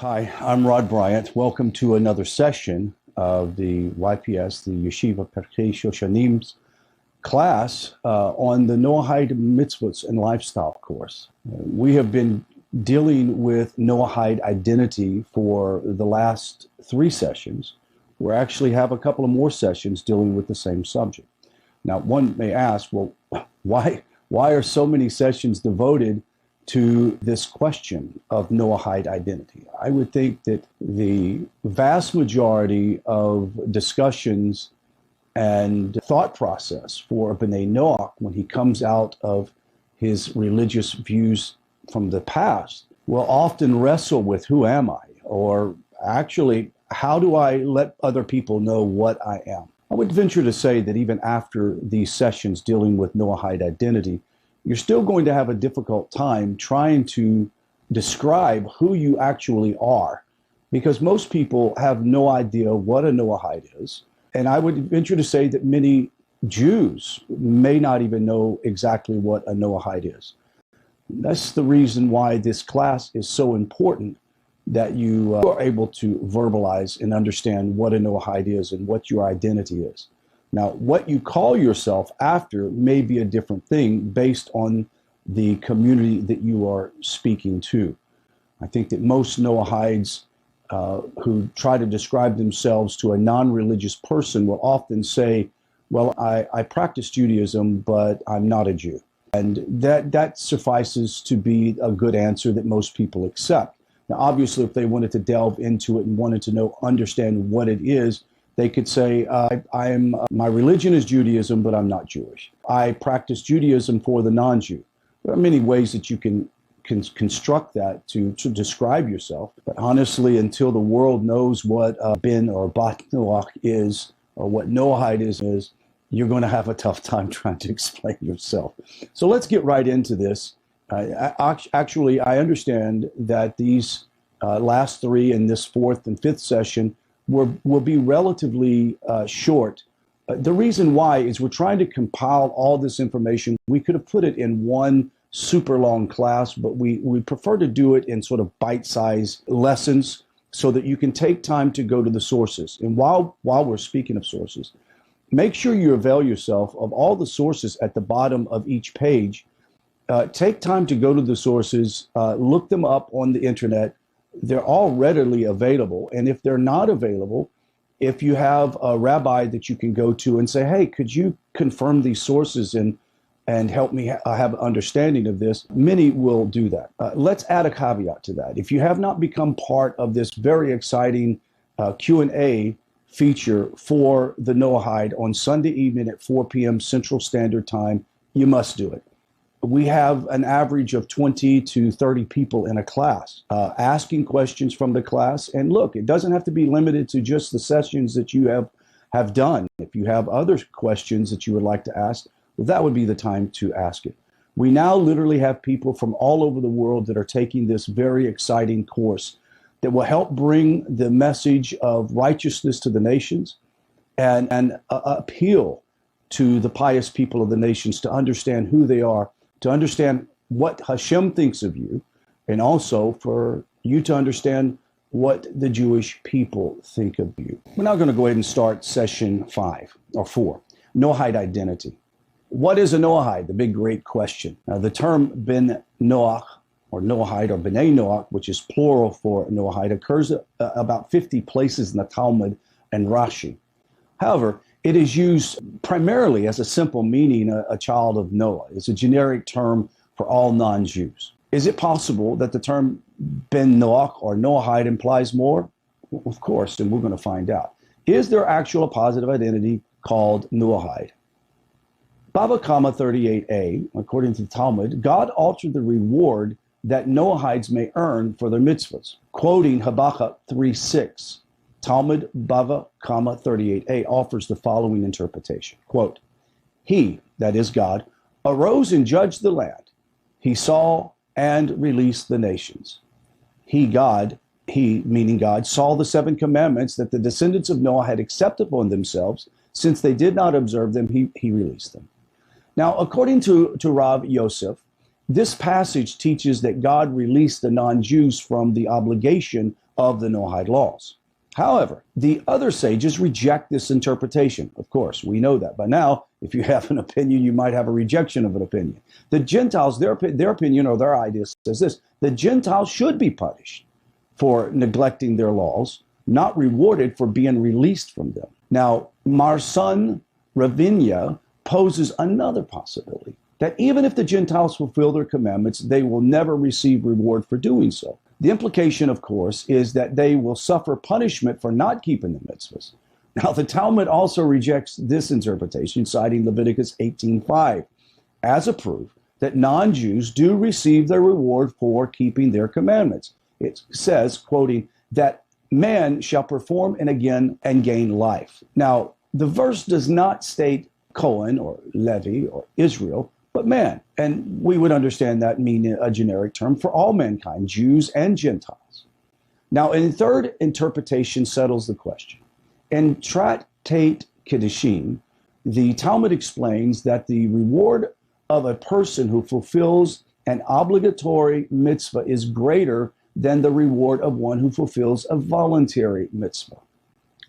Hi, I'm Rod Bryant. Welcome to another session of the YPS, the Yeshiva Perkei Shoshanim's class on the Noahide Mitzvot and Lifestyle course. We have been dealing with Noahide identity for the last 3 sessions. We actually have a couple of more sessions dealing with the same subject. Now, one may ask, well, why are so many sessions devoted to this question of Noahide identity? I would think that the vast majority of discussions and thought process for B'nai Noach when he comes out of his religious views from the past will often wrestle with who am I? Or actually, how do I let other people know what I am? I would venture to say that even after these sessions dealing with Noahide identity, you're still going to have a difficult time trying to describe who you actually are, because most people have no idea what a Noahide is. And I would venture to say that many Jews may not even know exactly what a Noahide is. That's the reason why this class is so important, that you are able to verbalize and understand what a Noahide is and what your identity is. Now, what you call yourself after may be a different thing based on the community that you are speaking to. I think that most Noahides who try to describe themselves to a non-religious person will often say, well, I practice Judaism, but I'm not a Jew. And that suffices to be a good answer that most people accept. Now, obviously, if they wanted to delve into it and wanted to understand what it is, they could say, my religion is Judaism, but I'm not Jewish. I practice Judaism for the non-Jew. There are many ways that you can construct that to describe yourself. But honestly, until the world knows what bin or bat Noach is, or what Noahide is, you're going to have a tough time trying to explain yourself. So let's get right into this. Actually, I understand that these last 3 and this 4th and 5th session will be relatively short. The reason why is we're trying to compile all this information. We could have put it in one super long class, but we prefer to do it in sort of bite-sized lessons so that you can take time to go to the sources. And while we're speaking of sources, make sure you avail yourself of all the sources at the bottom of each page. Take time to go to the sources, look them up on the internet. They're all readily available. And if they're not available, if you have a rabbi that you can go to and say, hey, could you confirm these sources and help me have an understanding of this, many will do that. Let's add a caveat to that. If you have not become part of this very exciting Q&A feature for the Noahide on Sunday evening at 4 p.m. Central Standard Time, you must do it. We have an average of 20 to 30 people in a class asking questions from the class. And look, it doesn't have to be limited to just the sessions that you have done. If you have other questions that you would like to ask, well, that would be the time to ask it. We now literally have people from all over the world that are taking this very exciting course that will help bring the message of righteousness to the nations and appeal to the pious people of the nations to understand who they are, to understand what Hashem thinks of you, and also for you to understand what the Jewish people think of you. We're now going to go ahead and start session 5 or 4, Noahide identity. What is a Noahide? The big, great question. Now, the term ben Noach or Noahide or B'nai Noach, which is plural for Noahide, occurs about 50 places in the Talmud and Rashi. However, it is used primarily as a simple meaning, a child of Noah. It's a generic term for all non-Jews. Is it possible that the term ben Noach or Noahide implies more? Well, of course, and we're going to find out. Is there actual positive identity called Noahide? Bava Kama 38a, according to the Talmud, God altered the reward that Noahides may earn for their mitzvahs. Quoting Habakkuk 3:6, Talmud Bava Kama 38a offers the following interpretation. Quote, he, that is God, arose and judged the land. He saw and released the nations. He, meaning God, saw the 7 commandments that the descendants of Noah had accepted upon themselves. Since they did not observe them, he released them. Now, according to Rav Yosef, this passage teaches that God released the non-Jews from the obligation of the Noahide laws. However, the other sages reject this interpretation. Of course, we know that. But now, if you have an opinion, you might have a rejection of an opinion. The Gentiles, their opinion or their idea says this: the Gentiles should be punished for neglecting their laws, not rewarded for being released from them. Now, Marson Ravinia poses another possibility, that even if the Gentiles fulfill their commandments, they will never receive reward for doing so. The implication, of course, is that they will suffer punishment for not keeping the mitzvahs. Now, the Talmud also rejects this interpretation, citing Leviticus 18:5 as a proof that non-Jews do receive their reward for keeping their commandments. It says, quoting, that man shall perform and again and gain life. Now, the verse does not state Cohen or Levi or Israel, but man. And we would understand that meaning a generic term for all mankind, Jews and Gentiles. Now, a third interpretation settles the question. In Tractate Kiddushin, the Talmud explains that the reward of a person who fulfills an obligatory mitzvah is greater than the reward of one who fulfills a voluntary mitzvah.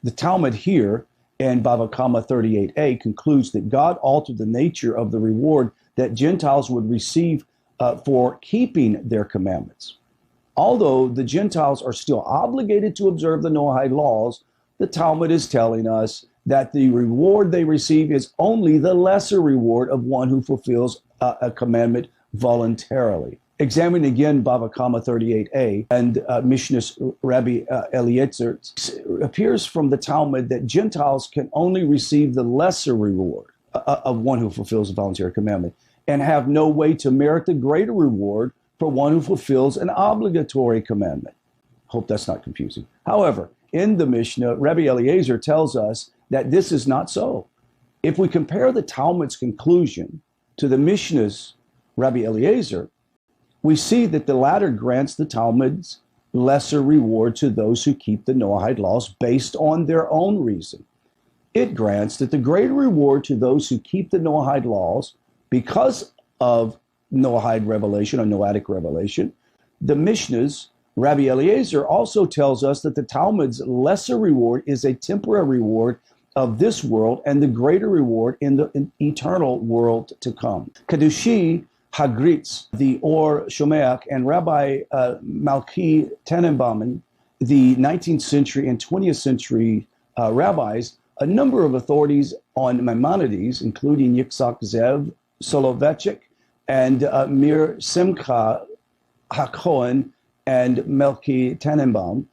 The Talmud here in Bava Kama 38a concludes that God altered the nature of the reward that Gentiles would receive for keeping their commandments. Although the Gentiles are still obligated to observe the Noahide laws, the Talmud is telling us that the reward they receive is only the lesser reward of one who fulfills a commandment voluntarily. Examine again Bava Kama 38a and Mishnah's Rabbi Eliezer, appears from the Talmud that Gentiles can only receive the lesser reward of one who fulfills a voluntary commandment and have no way to merit the greater reward for one who fulfills an obligatory commandment. Hope that's not confusing. However, in the Mishnah, Rabbi Eliezer tells us that this is not so. If we compare the Talmud's conclusion to the Mishnah's Rabbi Eliezer, we see that the latter grants the Talmud's lesser reward to those who keep the Noahide laws based on their own reason. It grants that the greater reward to those who keep the Noahide laws because of Noahide revelation or Noahidic revelation. The Mishnah's Rabbi Eliezer also tells us that the Talmud's lesser reward is a temporary reward of this world and the greater reward in the eternal world to come. Kedushi Hagritz, the Or Shomeach, and Rabbi Malki Tenenbaum, the 19th century and 20th century rabbis, a number of authorities on Maimonides, including Yitzhak Zev, Soloveitchik, and Mir Simcha HaKohen and Melki Tenenbaum,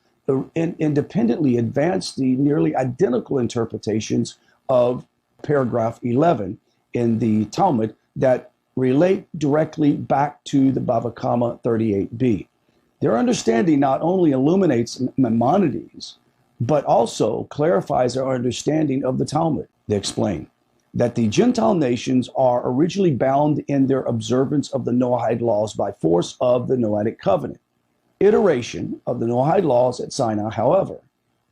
independently advanced the nearly identical interpretations of paragraph 11 in the Talmud that relate directly back to the Bava Kama 38b. Their understanding not only illuminates Maimonides, but also clarifies our understanding of the Talmud. They explain that the Gentile nations are originally bound in their observance of the Noahide laws by force of the Noahidic covenant. Iteration of the Noahide laws at Sinai, however,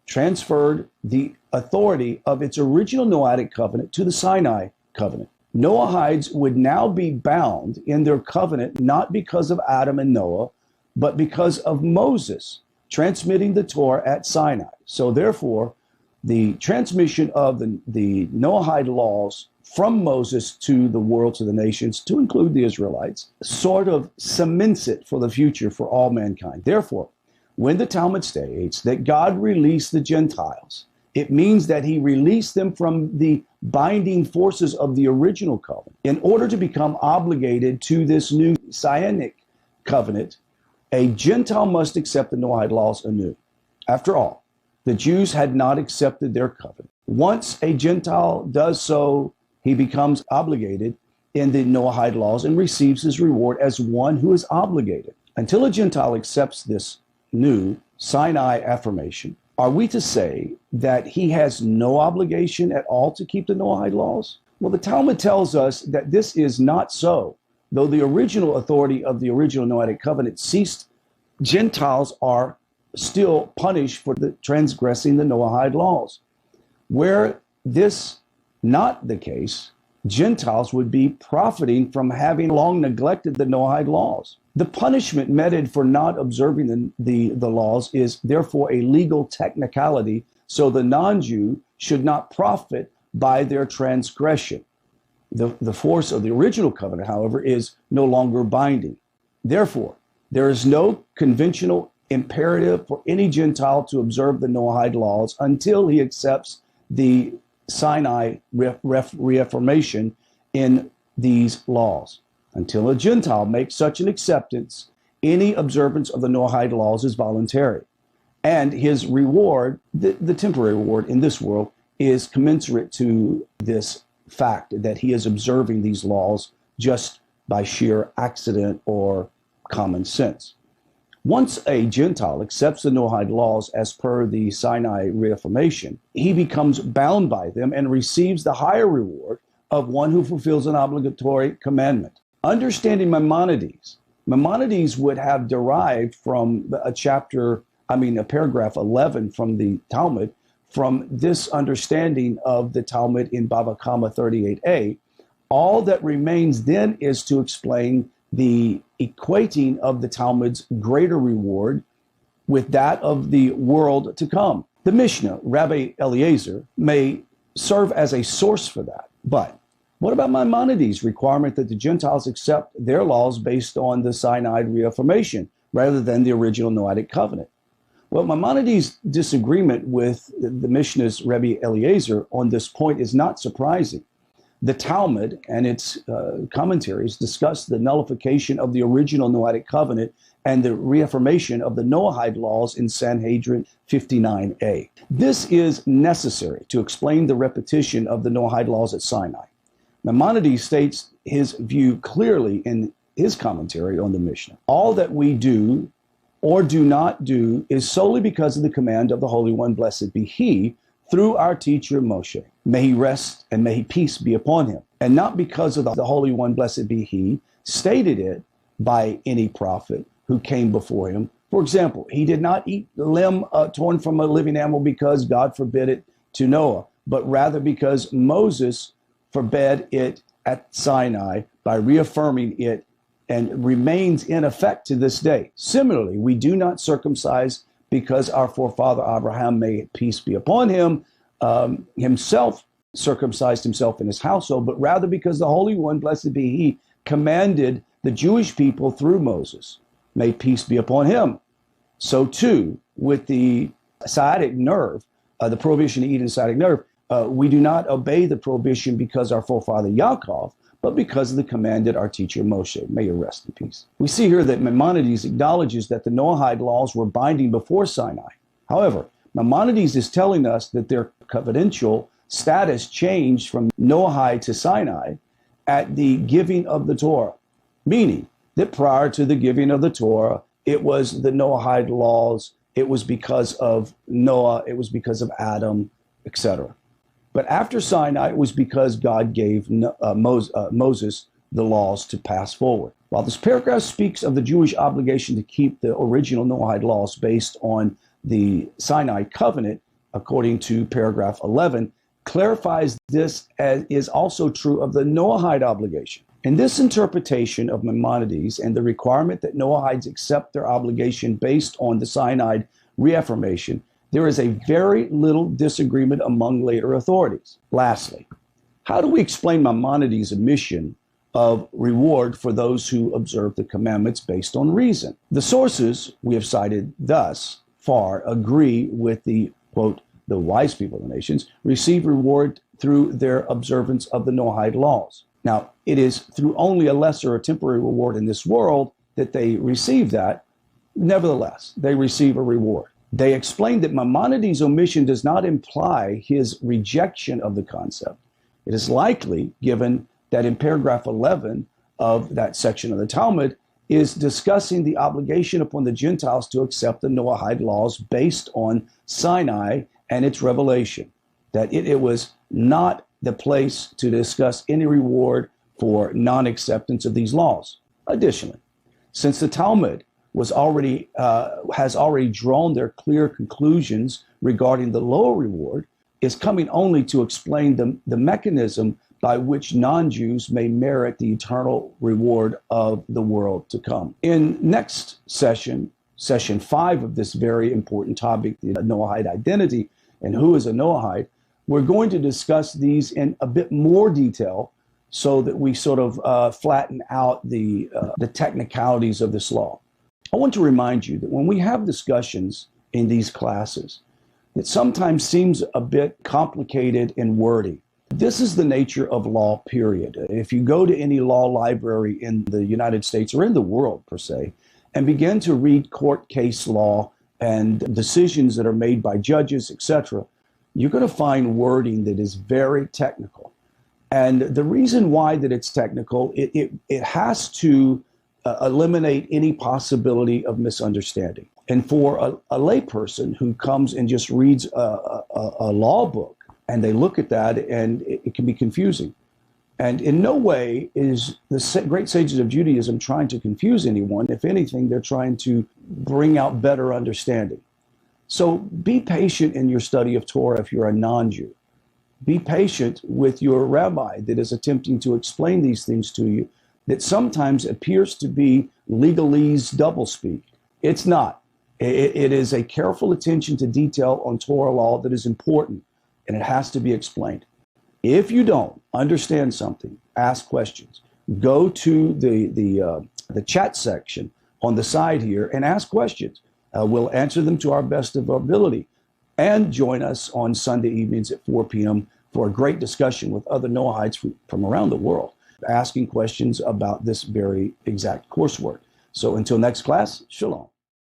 transferred the authority of its original Noahidic covenant to the Sinai covenant. Noahides would now be bound in their covenant not because of Adam and Noah, but because of Moses transmitting the Torah at Sinai. So therefore, the transmission of the Noahide laws from Moses to the world, to the nations, to include the Israelites, sort of cements it for the future for all mankind. Therefore, when the Talmud states that God released the Gentiles, it means that he released them from the binding forces of the original covenant. In order to become obligated to this new Sinaitic covenant, a Gentile must accept the Noahide laws anew. After all, the Jews had not accepted their covenant. Once a Gentile does so, he becomes obligated in the Noahide laws and receives his reward as one who is obligated. Until a Gentile accepts this new Sinai affirmation, are we to say that he has no obligation at all to keep the Noahide laws? Well, the Talmud tells us that this is not so. Though the original authority of the original Noahidic covenant ceased, Gentiles are still punished for transgressing the Noahide laws. Where this not the case, Gentiles would be profiting from having long neglected the Noahide laws. The punishment meted for not observing the laws is therefore a legal technicality, so the non-Jew should not profit by their transgression. The force of the original covenant, however, is no longer binding. Therefore, there is no conventional imperative for any Gentile to observe the Noahide laws until he accepts the Sinai reaffirmation in these laws. Until a Gentile makes such an acceptance, any observance of the Noahide laws is voluntary. And his reward, the temporary reward in this world, is commensurate to this fact that he is observing these laws just by sheer accident or common sense. Once a Gentile accepts the Noahide laws as per the Sinai reaffirmation, he becomes bound by them and receives the higher reward of one who fulfills an obligatory commandment. Understanding Maimonides would have derived from a paragraph 11 from the Talmud, from this understanding of the Talmud in Bava Kama 38a. All that remains then is to explain the equating of the Talmud's greater reward with that of the world to come. The Mishnah, Rabbi Eliezer, may serve as a source for that. But what about Maimonides' requirement that the Gentiles accept their laws based on the Sinai reaffirmation rather than the original Noahidic covenant? Well, Maimonides' disagreement with the Mishnah's Rabbi Eliezer on this point is not surprising. The Talmud and its commentaries discuss the nullification of the original Noahidic covenant and the reaffirmation of the Noahide laws in Sanhedrin 59a. This is necessary to explain the repetition of the Noahide laws at Sinai. Maimonides states his view clearly in his commentary on the Mishnah. All that we do or do not do is solely because of the command of the Holy One, blessed be He, through our teacher Moshe. May he rest and may peace be upon him. And not because of the Holy One, blessed be He, stated it by any prophet who came before him. For example, he did not eat limb torn from a living animal because God forbid it to Noah, but rather because Moses forbade it at Sinai by reaffirming it and remains in effect to this day. Similarly, we do not circumcise because our forefather Abraham, may peace be upon him, himself circumcised himself in his household, but rather because the Holy One, blessed be He, commanded the Jewish people through Moses, may peace be upon him. So too, with the sciatic nerve, the prohibition to eat in the sciatic nerve, we do not obey the prohibition because our forefather Yaakov, but because of the commanded our teacher Moshe. May you rest in peace. We see here that Maimonides acknowledges that the Noahide laws were binding before Sinai. However, Maimonides is telling us that their covenantal status changed from Noahide to Sinai at the giving of the Torah, meaning that prior to the giving of the Torah, it was the Noahide laws, it was because of Noah, it was because of Adam, etc. But after Sinai, it was because God gave Moses the laws to pass forward. While this paragraph speaks of the Jewish obligation to keep the original Noahide laws based on the Sinai covenant, according to paragraph 11, clarifies this as is also true of the Noahide obligation. In this interpretation of Maimonides and the requirement that Noahides accept their obligation based on the Sinai reaffirmation, there is a very little disagreement among later authorities. Lastly, how do we explain Maimonides' omission of reward for those who observe the commandments based on reason? The sources we have cited thus far agree with the, quote, the wise people of the nations receive reward through their observance of the Noahide laws. Now, it is through only a lesser or temporary reward in this world that they receive that. Nevertheless, they receive a reward. They explained that Maimonides' omission does not imply his rejection of the concept. It is likely, given that in paragraph 11 of that section of the Talmud is discussing the obligation upon the Gentiles to accept the Noahide laws based on Sinai and its revelation, that it was not the place to discuss any reward for non-acceptance of these laws. Additionally, since the Talmud has already drawn their clear conclusions regarding the lower reward, is coming only to explain the mechanism by which non-Jews may merit the eternal reward of the world to come. In next session, session 5 of this very important topic, the Noahide identity and who is a Noahide, we're going to discuss these in a bit more detail so that we sort of flatten out the technicalities of this law. I want to remind you that when we have discussions in these classes, it sometimes seems a bit complicated and wordy. This is the nature of law, period. If you go to any law library in the United States or in the world, per se, and begin to read court case law and decisions that are made by judges, etc., you're going to find wording that is very technical. And the reason why that it's technical, it has to eliminate any possibility of misunderstanding. And for a layperson who comes and just reads a law book, and they look at that, and it can be confusing. And in no way is the great sages of Judaism trying to confuse anyone. If anything, they're trying to bring out better understanding. So be patient in your study of Torah if you're a non-Jew. Be patient with your rabbi that is attempting to explain these things to you that sometimes appears to be legalese doublespeak. It's not. It is a careful attention to detail on Torah law that is important, and it has to be explained. If you don't understand something, ask questions. Go to the chat section on the side here and ask questions. We'll answer them to our best of our ability. And join us on Sunday evenings at 4 p.m. for a great discussion with other Noahides from around the world, asking questions about this very exact coursework. So until next class, shalom.